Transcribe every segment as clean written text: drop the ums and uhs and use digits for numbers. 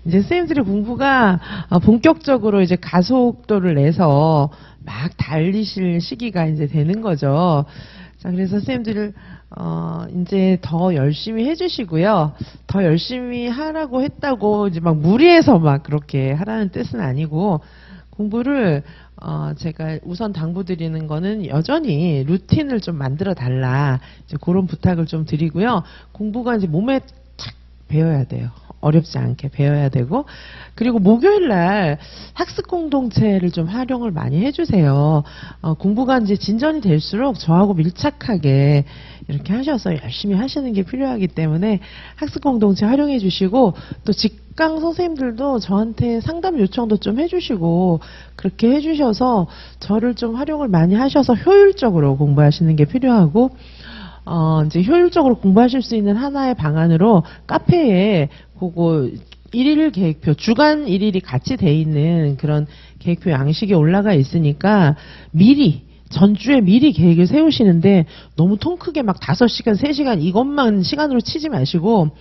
이제 선생님들의 공부가 본격적으로 이제 가속도를 내서 막 달리실 시기가 이제 되는 거죠. 자, 그래서 선생님들 이제 더 열심히 해주시고요. 더 열심히 하라고 했다고 이제 막 무리해서 막 그렇게 하라는 뜻은 아니고, 공부를 제가 우선 당부드리는 거는 여전히 루틴을 좀 만들어 달라, 이제 그런 부탁을 좀 드리고요. 공부가 이제 몸에 착 배워야 돼요. 어렵지 않게 배워야 되고, 그리고 목요일 날 학습 공동체를 좀 활용을 많이 해주세요. 공부가 이제 진전이 될수록 저하고 밀착하게 이렇게 하셔서 열심히 하시는 게 필요하기 때문에 학습 공동체 활용해 주시고, 또 직강 선생님들도 저한테 상담 요청도 좀 해주시고, 그렇게 해주셔서 저를 좀 활용을 많이 하셔서 효율적으로 공부하시는 게 필요하고, 이제 효율적으로 공부하실 수 있는 하나의 방안으로 카페에 그거 일일 계획표, 주간 일일이 같이 돼 있는 그런 계획표 양식이 올라가 있으니까 미리, 전주에 미리 계획을 세우시는데 너무 통 크게 막 5시간, 3시간 이것만 시간으로 치지 마시고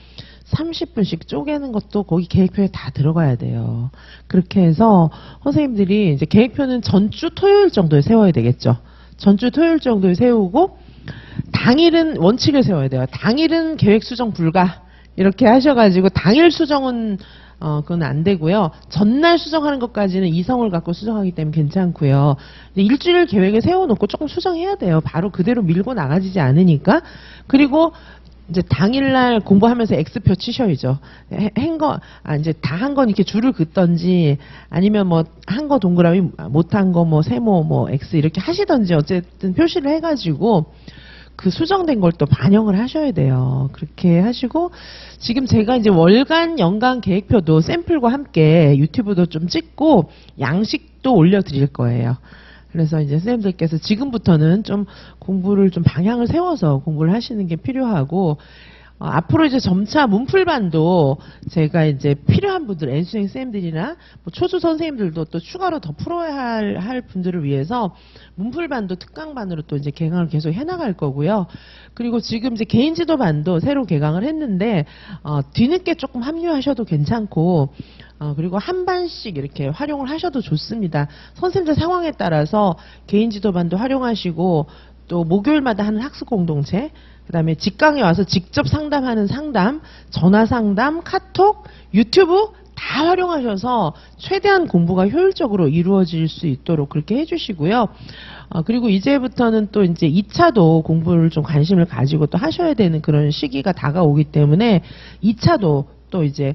30분씩 쪼개는 것도 거기 계획표에 다 들어가야 돼요. 그렇게 해서 선생님들이 이제 계획표는 전주 토요일 정도에 세워야 되겠죠. 전주 토요일 정도에 세우고 당일은 원칙을 세워야 돼요. 당일은 계획 수정 불가 이렇게 하셔가지고, 당일 수정은 그건 안 되고요. 전날 수정하는 것까지는 이성을 갖고 수정하기 때문에 괜찮고요. 일주일 계획을 세워놓고 조금 수정해야 돼요. 바로 그대로 밀고 나가지지 않으니까. 그리고 이제 당일날 공부하면서 X표 치셔야죠. 이제 다 한 건 이렇게 줄을 긋던지, 아니면 뭐 한 거 동그라미, 못한 거 뭐 세모 뭐 X 이렇게 하시던지, 어쨌든 표시를 해가지고 그 수정된 걸 또 반영을 하셔야 돼요. 그렇게 하시고, 지금 제가 이제 월간, 연간 계획표도 샘플과 함께 유튜브도 좀 찍고 양식도 올려드릴 거예요. 그래서 이제 선생님들께서 지금부터는 좀 공부를 좀 방향을 세워서 공부를 하시는 게 필요하고, 앞으로 이제 점차 문풀반도 제가 이제 필요한 분들, N수생 선생님들이나 뭐 초수 선생님들도 또 추가로 더 풀어야 할 분들을 위해서 문풀반도 특강반으로 또 이제 개강을 계속 해나갈 거고요. 그리고 지금 이제 개인지도반도 새로 개강을 했는데, 뒤늦게 조금 합류하셔도 괜찮고, 그리고 한 반씩 이렇게 활용을 하셔도 좋습니다. 선생님들 상황에 따라서 개인지도반도 활용하시고, 또 목요일마다 하는 학습 공동체, 그 다음에 직강에 와서 직접 상담하는 상담, 전화 상담, 카톡, 유튜브 다 활용하셔서 최대한 공부가 효율적으로 이루어질 수 있도록 그렇게 해주시고요. 그리고 이제부터는 또 이제 2차도 공부를 좀 관심을 가지고 또 하셔야 되는 그런 시기가 다가오기 때문에 2차도 또 이제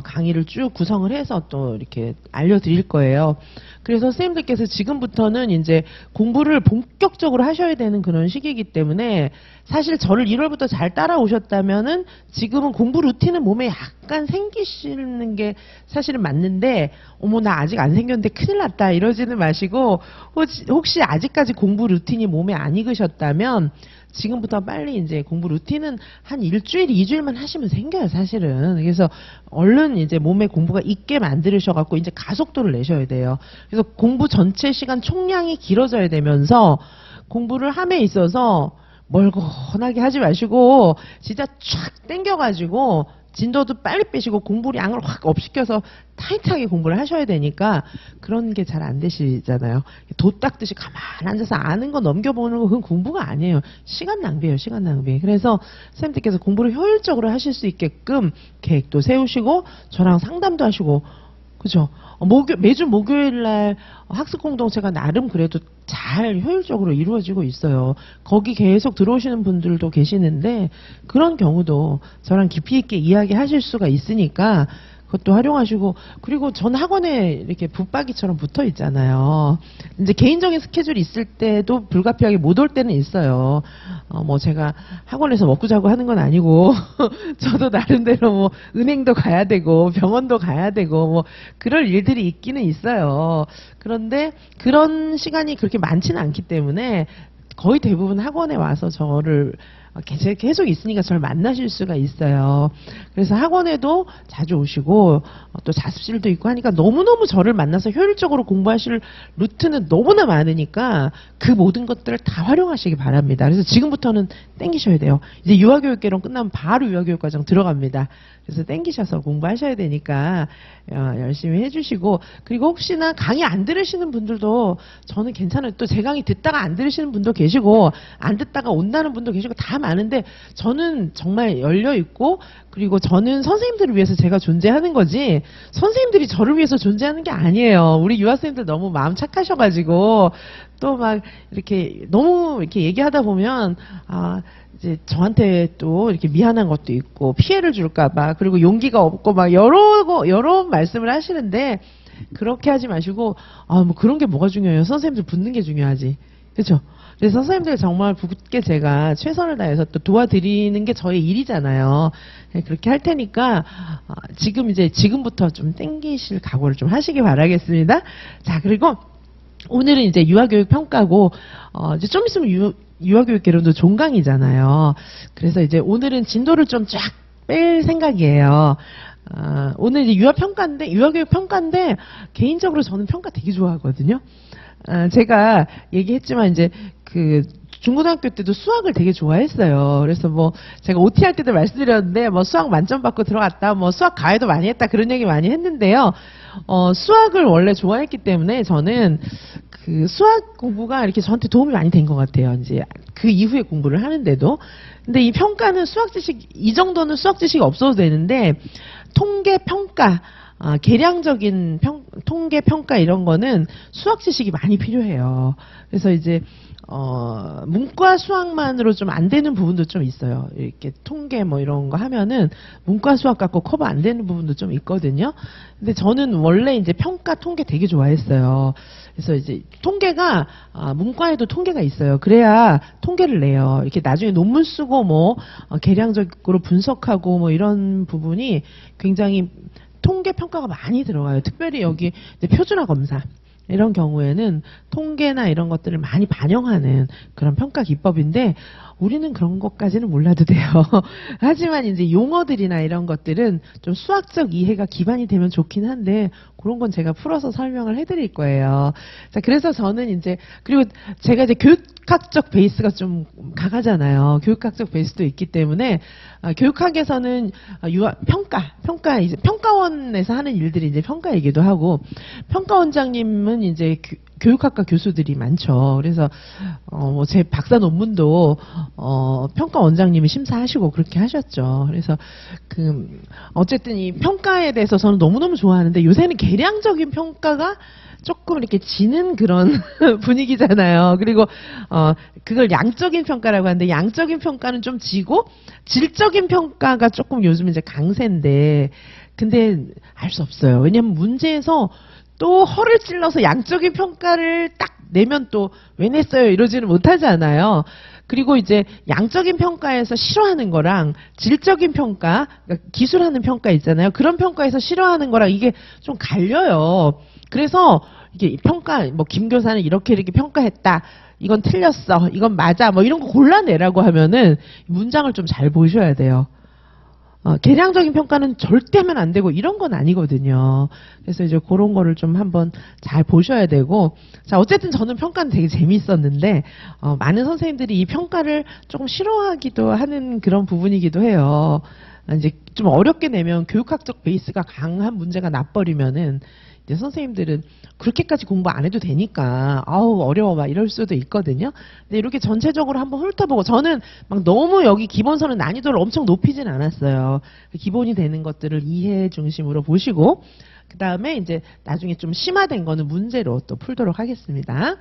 강의를 쭉 구성을 해서 또 이렇게 알려드릴 거예요. 그래서 선생님들께서 지금부터는 이제 공부를 본격적으로 하셔야 되는 그런 시기이기 때문에, 사실 저를 1월부터 잘 따라오셨다면은 지금은 공부 루틴은 몸에 약간 생기시는 게 사실은 맞는데, 어머 나 아직 안 생겼는데 큰일 났다 이러지는 마시고, 혹시 아직까지 공부 루틴이 몸에 안 익으셨다면 지금부터 빨리 이제 공부 루틴은 한 일주일, 2주일만 하시면 생겨요, 사실은. 그래서 얼른 이제 몸에 공부가 있게 만들으셔갖고 이제 가속도를 내셔야 돼요. 그래서 공부 전체 시간 총량이 길어져야 되면서, 공부를 함에 있어서 멀건하게 하지 마시고 진짜 촥 땡겨가지고 진도도 빨리 빼시고 공부량을 확 업시켜서 타이트하게 공부를 하셔야 되니까, 그런 게 잘 안 되시잖아요. 도 닦듯이 가만히 앉아서 아는 거 넘겨보는 거, 그건 공부가 아니에요. 시간 낭비예요, 시간 낭비. 그래서 선생님들께서 공부를 효율적으로 하실 수 있게끔 계획도 세우시고 저랑 상담도 하시고, 그죠? 매주 목요일 날 학습 공동체가 나름 그래도 잘 효율적으로 이루어지고 있어요. 거기 계속 들어오시는 분들도 계시는데, 그런 경우도 저랑 깊이 있게 이야기하실 수가 있으니까 그것도 활용하시고, 그리고 전 학원에 이렇게 붙박이처럼 붙어 있잖아요. 이제 개인적인 스케줄이 있을 때도 불가피하게 못 올 때는 있어요. 뭐 제가 학원에서 먹고 자고 하는 건 아니고 저도 나름대로 뭐 은행도 가야 되고 병원도 가야 되고 뭐 그럴 일들이 있기는 있어요. 그런데 그런 시간이 그렇게 많지는 않기 때문에 거의 대부분 학원에 와서 저를 계속 있으니까 저를 만나실 수가 있어요. 그래서 학원에도 자주 오시고 또 자습실도 있고 하니까 너무너무 저를 만나서 효율적으로 공부하실 루트는 너무나 많으니까 그 모든 것들을 다 활용하시기 바랍니다. 그래서 지금부터는 땡기셔야 돼요. 이제 유아교육개론 끝나면 바로 유아교육과정 들어갑니다. 그래서 땡기셔서 공부하셔야 되니까 열심히 해주시고, 그리고 혹시나 강의 안 들으시는 분들도 저는 괜찮아요. 또 제 강의 듣다가 안 들으시는 분도 계시고 안 듣다가 온다는 분도 계시고 다 많은데 저는 정말 열려 있고, 그리고 저는 선생님들을 위해서 제가 존재하는 거지 선생님들이 저를 위해서 존재하는 게 아니에요. 우리 유아선생님들 너무 마음 착하셔가지고 또 막 이렇게 너무 이렇게 얘기하다 보면 이제 저한테 또 이렇게 미안한 것도 있고 피해를 줄까봐, 그리고 용기가 없고 막 여러 말씀을 하시는데 그렇게 하지 마시고 뭐 그런 게 뭐가 중요해요. 선생님들 붙는 게 중요하지. 그렇죠? 그래서 선생님들 정말 붙게 제가 최선을 다해서 또 도와드리는 게 저의 일이잖아요. 그렇게 할 테니까 지금부터 좀 땡기실 각오를 좀 하시기 바라겠습니다. 자, 그리고 오늘은 이제 유아교육 평가고 이제 좀 있으면 유아교육 개론도 종강이잖아요. 그래서 이제 오늘은 진도를 좀 쫙 뺄 생각이에요. 오늘 이제 유아교육 평가인데 개인적으로 저는 평가 되게 좋아하거든요. 제가 얘기했지만 이제 그 중고등학교 때도 수학을 되게 좋아했어요. 그래서 뭐 제가 OT 할 때도 말씀드렸는데 뭐 수학 만점 받고 들어갔다, 뭐 수학 가해도 많이 했다, 그런 얘기 많이 했는데요. 수학을 원래 좋아했기 때문에 저는 그 수학 공부가 이렇게 저한테 도움이 많이 된 것 같아요. 이제 그 이후에 공부를 하는데도. 근데 이 평가는 수학 지식, 이 정도는 수학 지식이 없어도 되는데 통계 평가, 계량적인 통계 평가 이런 거는 수학 지식이 많이 필요해요. 그래서 이제 문과 수학만으로 좀 안 되는 부분도 좀 있어요. 이렇게 통계 뭐 이런 거 하면은 문과 수학 갖고 커버 안 되는 부분도 좀 있거든요. 근데 저는 원래 이제 평가 통계 되게 좋아했어요. 그래서 이제 통계가 문과에도 통계가 있어요. 그래야 통계를 내요. 이렇게 나중에 논문 쓰고 뭐 계량적으로 분석하고 뭐 이런 부분이 굉장히 통계 평가가 많이 들어가요. 특별히 여기 이제 표준화 검사 이런 경우에는 통계나 이런 것들을 많이 반영하는 그런 평가 기법인데 우리는 그런 것까지는 몰라도 돼요. 하지만 이제 용어들이나 이런 것들은 좀 수학적 이해가 기반이 되면 좋긴 한데 그런 건 제가 풀어서 설명을 해드릴 거예요. 자, 그래서 저는 이제 그리고 제가 이제 교육학적 베이스가 좀 강하잖아요. 교육학적 베이스도 있기 때문에 교육학에서는 평가 이제 평가원에서 하는 일들이 이제 평가이기도 하고 평가원장님은 이제 교육학과 교수들이 많죠. 그래서 뭐 제 박사 논문도 평가원장님이 심사하시고 그렇게 하셨죠. 그래서 어쨌든 이 평가에 대해서 저는 너무너무 좋아하는데 요새는 계량적인 평가가 조금 이렇게 지는 그런 분위기잖아요. 그리고 그걸 양적인 평가라고 하는데 양적인 평가는 좀 지고 질적인 평가가 조금 요즘 이제 강세인데 근데 알 수 없어요. 왜냐하면 문제에서 또 허를 찔러서 양적인 평가를 딱 내면 또 왜 냈어요 이러지는 못하잖아요. 그리고 이제 양적인 평가에서 싫어하는 거랑 질적인 평가, 그러니까 기술하는 평가 있잖아요. 그런 평가에서 싫어하는 거랑 이게 좀 갈려요. 그래서 이게 평가, 뭐 김 교사는 이렇게 평가했다. 이건 틀렸어. 이건 맞아. 뭐 이런 거 골라내라고 하면은 문장을 좀 잘 보셔야 돼요. 계량적인 평가는 절대 하면 안 되고 이런 건 아니거든요. 그래서 이제 그런 거를 좀 한번 잘 보셔야 되고, 자, 어쨌든 저는 평가는 되게 재미있었는데, 많은 선생님들이 이 평가를 조금 싫어하기도 하는 그런 부분이기도 해요. 이제 좀 어렵게 내면 교육학적 베이스가 강한 문제가 나버리면은 이제 선생님들은 그렇게까지 공부 안 해도 되니까 아우 어려워 막 이럴 수도 있거든요. 근데 이렇게 전체적으로 한번 훑어보고 저는 막 너무 여기 기본서는 난이도를 엄청 높이진 않았어요. 기본이 되는 것들을 이해 중심으로 보시고 그 다음에 이제 나중에 좀 심화된 거는 문제로 또 풀도록 하겠습니다.